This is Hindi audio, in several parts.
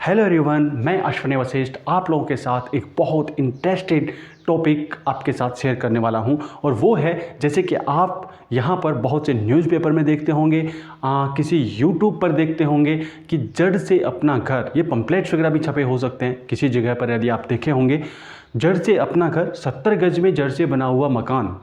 हेलो एवरीवन, मैं अश्विनी वशिष्ठ आप लोगों के साथ एक बहुत इंटरेस्टेड टॉपिक आपके साथ शेयर करने वाला हूं। और वो है, जैसे कि आप यहां पर बहुत से न्यूज़पेपर में देखते होंगे, किसी यूट्यूब पर देखते होंगे कि जड़ से अपना घर, ये पंपलेट्स वगैरह भी छपे हो सकते हैं किसी जगह पर, यदि आप देखे होंगे, जड़ से अपना घर, 70 गज में जड़ से बना हुआ मकान।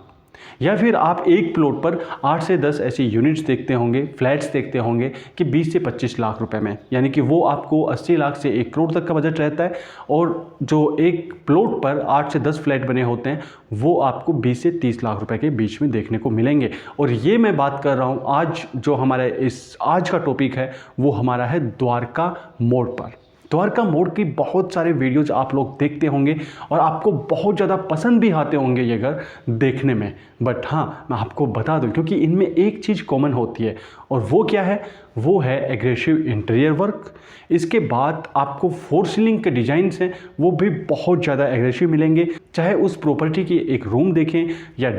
या फिर आप एक प्लॉट पर 8 से 10 ऐसी यूनिट्स देखते होंगे, फ्लैट्स देखते होंगे कि 20 से 25 लाख रुपए में, यानी कि वो आपको 80 लाख से 1 करोड़ तक का बजट रहता है। और जो एक प्लॉट पर 8 से 10 फ्लैट बने होते हैं वो आपको 20 से 30 लाख रुपए के बीच में देखने को मिलेंगे। और ये मैं बात कर रहा हूँ आज, जो हमारे आज का टॉपिक है वो हमारा है द्वारका मोड़ पर। द्वारका मोड़ की बहुत सारे वीडियोज आप लोग देखते होंगे और आपको बहुत ज़्यादा पसंद भी आते होंगे ये घर देखने में। बट हाँ, मैं आपको बता दूं, क्योंकि इनमें एक चीज़ कॉमन होती है, और वो क्या है, वो है एग्रेसिव इंटीरियर वर्क। इसके बाद आपको फोर सीलिंग के डिज़ाइंस हैं वो भी बहुत ज़्यादा एग्रेसिव मिलेंगे। चाहे उस प्रॉपर्टी की एक रूम देखें या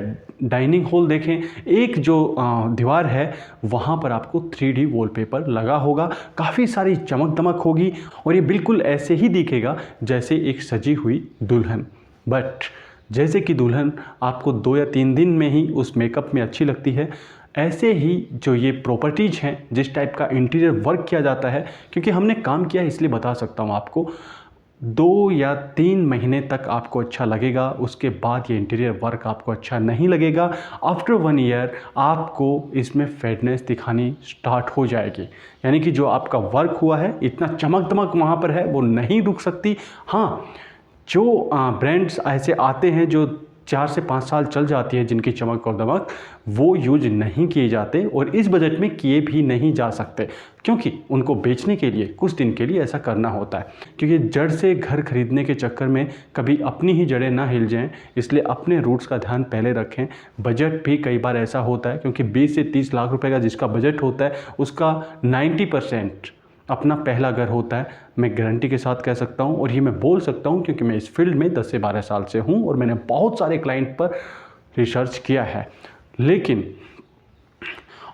डाइनिंग हॉल देखें, एक जो दीवार है वहाँ पर आपको 3D वॉलपेपर लगा होगा, काफ़ी सारी चमक दमक होगी और ये बिल्कुल ऐसे ही दिखेगा जैसे एक सजी हुई दुल्हन। बट जैसे कि दुल्हन आपको 2 या 3 दिन में ही उस मेकअप में अच्छी लगती है, ऐसे ही जो ये प्रॉपर्टीज़ हैं, जिस टाइप का इंटीरियर वर्क किया जाता है, क्योंकि हमने काम किया है इसलिए बता सकता हूँ आपको, 2 या 3 महीने तक आपको अच्छा लगेगा, उसके बाद ये इंटीरियर वर्क आपको अच्छा नहीं लगेगा। आफ्टर 1 ईयर आपको इसमें फेडनेस दिखानी स्टार्ट हो जाएगी, यानी कि जो आपका वर्क हुआ है, इतना चमक दमक वहाँ पर है वो नहीं रुक सकती। हाँ, जो ब्रांड्स ऐसे आते हैं जो 4 से 5 साल चल जाती है, जिनकी चमक और दमक, वो यूज नहीं किए जाते और इस बजट में किए भी नहीं जा सकते, क्योंकि उनको बेचने के लिए कुछ दिन के लिए ऐसा करना होता है। क्योंकि जड़ से घर खरीदने के चक्कर में कभी अपनी ही जड़ें ना हिल जाएं, इसलिए अपने रूट्स का ध्यान पहले रखें। बजट भी कई बार ऐसा होता है, क्योंकि 20 से 30 लाख रुपए का जिसका बजट होता है उसका 90% अपना पहला घर होता है। मैं गारंटी के साथ कह सकता हूँ, और ये मैं बोल सकता हूँ क्योंकि मैं इस फील्ड में 10 से 12 साल से हूँ और मैंने बहुत सारे क्लाइंट पर रिसर्च किया है। लेकिन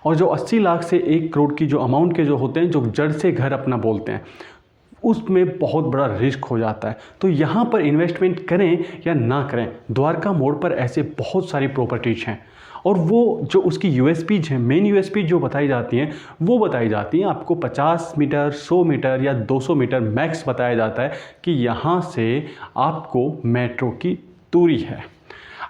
और जो 80 लाख से 1 करोड़ की जो अमाउंट के जो होते हैं, जो जड़ से घर अपना बोलते हैं, उसमें बहुत बड़ा रिस्क हो जाता है। तो यहाँ पर इन्वेस्टमेंट करें या ना करें, द्वारका मोड़ पर ऐसे बहुत सारी प्रॉपर्टीज़ हैं और वो जो उसकी यूएसपीज हैं, मेन यूएसपी जो बताई जाती हैं वो बताई जाती हैं आपको 50 मीटर, 100 मीटर या 200 मीटर मैक्स बताया जाता है कि यहाँ से आपको मेट्रो की दूरी है।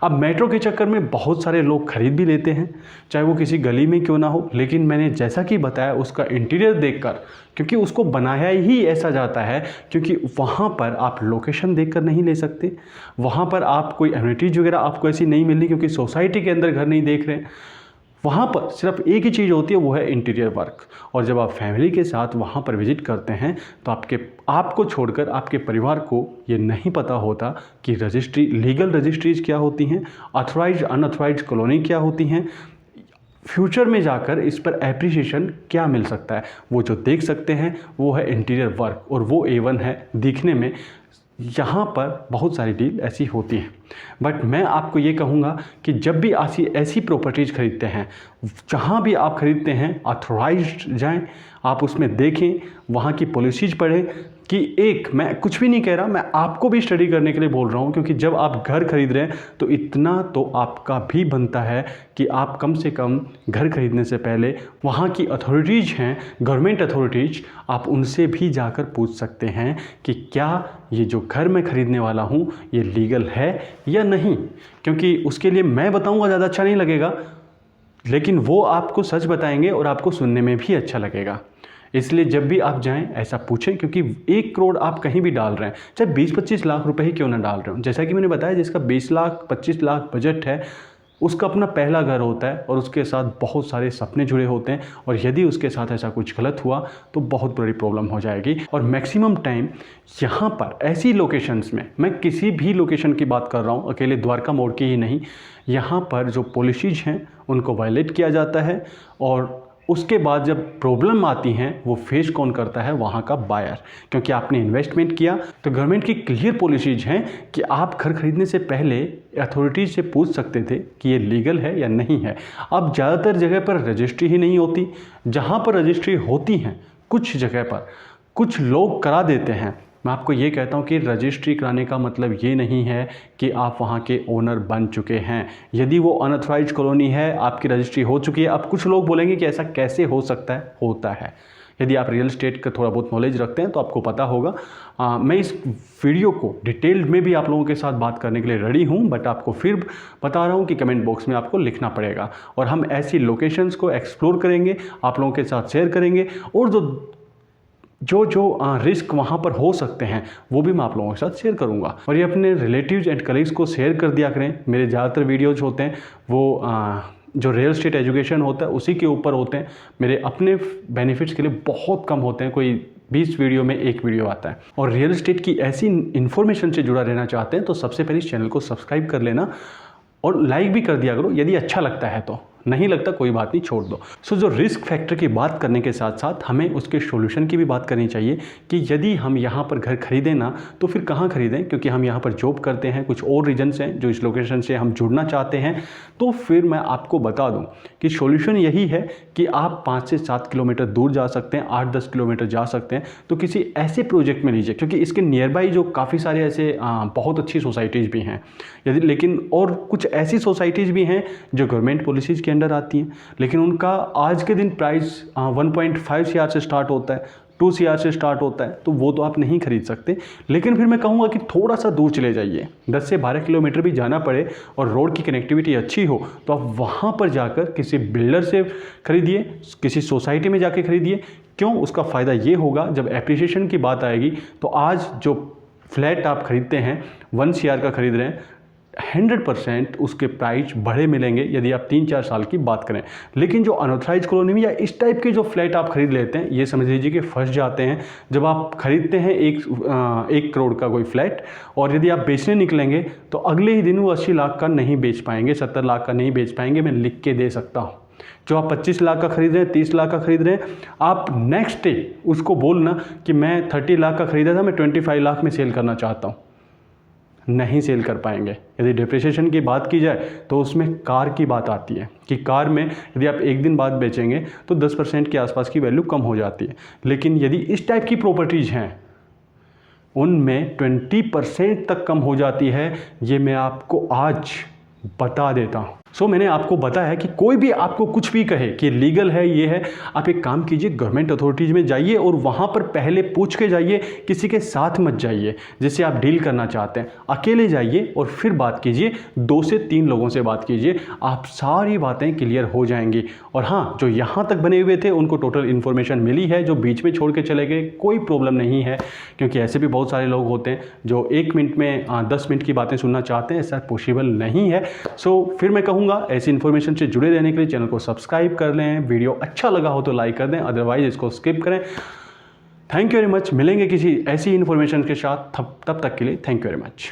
अब मेट्रो के चक्कर में बहुत सारे लोग खरीद भी लेते हैं, चाहे वो किसी गली में क्यों ना हो। लेकिन मैंने जैसा कि बताया, उसका इंटीरियर देखकर, क्योंकि उसको बनाया ही ऐसा जाता है, क्योंकि वहाँ पर आप लोकेशन देखकर नहीं ले सकते, वहाँ पर आप कोई एमिनिटीज वगैरह आपको ऐसी नहीं मिलनी, क्योंकि सोसाइटी के अंदर घर नहीं देख रहे हैं। वहाँ पर सिर्फ एक ही चीज़ होती है, वो है इंटीरियर वर्क। और जब आप फैमिली के साथ वहाँ पर विजिट करते हैं तो आपको छोड़कर आपके परिवार को ये नहीं पता होता कि रजिस्ट्री, लीगल रजिस्ट्रीज क्या होती हैं, ऑथराइज्ड अनऑथराइज्ड कॉलोनी क्या होती हैं, फ्यूचर में जाकर इस पर एप्रिसिएशन क्या मिल सकता है। वो जो देख सकते हैं वो है इंटीरियर वर्क, और वो A1 है दिखने में। यहाँ पर बहुत सारी डील ऐसी होती हैं। बट मैं आपको ये कहूँगा कि जब भी ऐसी प्रॉपर्टीज़ खरीदते हैं, जहाँ भी आप खरीदते हैं, ऑथराइज्ड जाएं, आप उसमें देखें, वहाँ की पॉलिसीज पढ़ें। कि एक, मैं कुछ भी नहीं कह रहा, मैं आपको भी स्टडी करने के लिए बोल रहा हूँ, क्योंकि जब आप घर खरीद रहे हैं तो इतना तो आपका भी बनता है कि आप कम से कम घर खरीदने से पहले वहाँ की अथॉरिटीज़ हैं, गवर्नमेंट अथॉरिटीज़, आप उनसे भी जाकर पूछ सकते हैं कि क्या ये जो घर मैं खरीदने वाला हूँ ये लीगल है या नहीं। क्योंकि उसके लिए मैं बताऊँगा ज़्यादा अच्छा नहीं लगेगा, लेकिन वो आपको सच बताएंगे और आपको सुनने में भी अच्छा लगेगा। इसलिए जब भी आप जाएं ऐसा पूछें, क्योंकि 1 करोड़ आप कहीं भी डाल रहे हैं, चाहे 20-25 लाख रुपए ही क्यों ना डाल रहे हो। जैसा कि मैंने बताया, जिसका 20 लाख 25 लाख बजट है, उसका अपना पहला घर होता है और उसके साथ बहुत सारे सपने जुड़े होते हैं, और यदि उसके साथ ऐसा कुछ गलत हुआ तो बहुत बड़ी प्रॉब्लम हो जाएगी। और मैक्सिमम टाइम यहाँ पर ऐसी लोकेशंस में, मैं किसी भी लोकेशन की बात कर रहा हूँ, अकेले द्वारका मोड़ की ही नहीं, यहाँ पर जो पॉलिसीज हैं उनको वायलेट किया जाता है। और उसके बाद जब प्रॉब्लम आती हैं वो फेस कौन करता है, वहाँ का बायर। क्योंकि आपने इन्वेस्टमेंट किया, तो गवर्नमेंट की क्लियर पॉलिसीज हैं कि आप घर खरीदने से पहले अथॉरिटीज़ से पूछ सकते थे कि ये लीगल है या नहीं है। अब ज़्यादातर जगह पर रजिस्ट्री ही नहीं होती, जहाँ पर रजिस्ट्री होती हैं कुछ जगह पर कुछ लोग करा देते हैं। मैं आपको ये कहता हूँ कि रजिस्ट्री कराने का मतलब ये नहीं है कि आप वहाँ के ओनर बन चुके हैं। यदि वो अनऑथराइज्ड कॉलोनी है, आपकी रजिस्ट्री हो चुकी है। अब कुछ लोग बोलेंगे कि ऐसा कैसे हो सकता है, होता है। यदि आप रियल एस्टेट का थोड़ा बहुत नॉलेज रखते हैं तो आपको पता होगा। मैं इस वीडियो को डिटेल्ड में भी आप लोगों के साथ बात करने के लिए रेडी हूँ, बट आपको फिर बता रहा हूँ कि कमेंट बॉक्स में आपको लिखना पड़ेगा और हम ऐसी लोकेशंस को एक्सप्लोर करेंगे, आप लोगों के साथ शेयर करेंगे और जो रिस्क वहाँ पर हो सकते हैं वो भी मैं आप लोगों के साथ शेयर करूँगा। और ये अपने रिलेटिव्स एंड कलीग्स को शेयर कर दिया करें। मेरे ज़्यादातर वीडियोज़ होते हैं वो जो रियल एस्टेट एजुकेशन होता है उसी के ऊपर होते हैं। मेरे अपने बेनिफिट्स के लिए बहुत कम होते हैं, कोई 20 वीडियो में 1 वीडियो आता है। और रियल एस्टेट की ऐसी इन्फॉर्मेशन से जुड़ा रहना चाहते हैं तो सबसे पहले इस चैनल को सब्सक्राइब कर लेना और लाइक भी कर दिया करो यदि अच्छा लगता है। तो नहीं लगता कोई बात नहीं, छोड़ दो। सो जो रिस्क फैक्टर की बात करने के साथ साथ हमें उसके सॉल्यूशन की भी बात करनी चाहिए कि यदि हम यहाँ पर घर खरीदें ना तो फिर कहाँ खरीदें, क्योंकि हम यहाँ पर जॉब करते हैं, कुछ और रीजन्स हैं जो इस लोकेशन से हम जुड़ना चाहते हैं। तो फिर मैं आपको बता दूँ कि सॉल्यूशन यही है कि आप 5 से 7 किलोमीटर दूर जा सकते हैं, 8-10 किलोमीटर जा सकते हैं। तो किसी ऐसे प्रोजेक्ट में लीजिए, क्योंकि इसके नियर बाई जो काफ़ी सारे ऐसे बहुत अच्छी सोसाइटीज़ भी हैं यदि, लेकिन और कुछ ऐसी सोसाइटीज़ भी हैं जो गवर्नमेंट पॉलिसीज़ के अंडर आती हैं, लेकिन उनका आज के दिन प्राइस 1.5 CR से स्टार्ट होता है, 2 CR से स्टार्ट होता है। तो वो तो आप नहीं खरीद सकते। लेकिन फिर मैं कहूँगा कि थोड़ा सा दूर चले जाइए, 10 से 12 किलोमीटर भी जाना पड़े और रोड की कनेक्टिविटी अच्छी हो तो आप वहाँ पर जाकर किसी बिल्डर से खरीदिए, किसी सोसाइटी में जाके खरीदिए। क्यों? उसका फ़ायदा ये होगा, जब एप्रिसिएशन की बात आएगी तो आज जो फ्लैट आप खरीदते हैं 1 CR का खरीद रहे हैं, 100% उसके प्राइस बढ़े मिलेंगे यदि आप 3-4 साल की बात करें। लेकिन जो अनऑथराइज कॉलोनी में या इस टाइप के जो फ्लैट आप खरीद लेते हैं, ये समझ लीजिए कि फंस जाते हैं। जब आप खरीदते हैं 1 करोड़ का कोई फ्लैट और यदि आप बेचने निकलेंगे तो अगले ही दिन वो 80 लाख का नहीं बेच पाएंगे, 70 लाख का नहीं बेच पाएंगे। मैं लिख के दे सकता हूँ। जो आप 25 लाख का खरीद रहे हैं, 30 लाख का खरीद रहे हैं, आप नेक्स्ट डे उसको बोलना कि मैं 30 लाख का खरीदा था, मैं 25 लाख में सेल करना चाहता हूँ, नहीं सेल कर पाएंगे। यदि डिप्रिसिएशन की बात की जाए तो उसमें कार की बात आती है कि कार में यदि आप 1 दिन बाद बेचेंगे तो 10% के आसपास की वैल्यू कम हो जाती है। लेकिन यदि इस टाइप की प्रॉपर्टीज़ हैं उनमें 20% तक कम हो जाती है। ये मैं आपको आज बता देता हूँ। सो मैंने आपको बताया कि कोई भी आपको कुछ भी कहे कि लीगल है, ये है, आप एक काम कीजिए, गवर्नमेंट अथॉरिटीज़ में जाइए और वहाँ पर पहले पूछ के जाइए, किसी के साथ मत जाइए जिससे आप डील करना चाहते हैं। अकेले जाइए और फिर बात कीजिए, 2 से 3 लोगों से बात कीजिए, आप सारी बातें क्लियर हो जाएंगी। और हाँ, जो यहाँ तक बने हुए थे उनको टोटल इन्फॉर्मेशन मिली है, जो बीच में छोड़ के चले गए कोई प्रॉब्लम नहीं है, क्योंकि ऐसे भी बहुत सारे लोग होते हैं जो 1 मिनट में 10 मिनट की बातें सुनना चाहते हैं। ऐसा पॉसिबल नहीं है। सो फिर मैं कहूँगा ऐसी इन्फॉर्मेशन से जुड़े रहने के लिए चैनल को सब्सक्राइब कर लें। वीडियो अच्छा लगा हो तो लाइक कर दें, अदरवाइज इसको स्किप करें। Thank you very much. मिलेंगे किसी ऐसी इन्फॉर्मेशन के साथ, तब तक के लिए थैंक यू वेरी मच।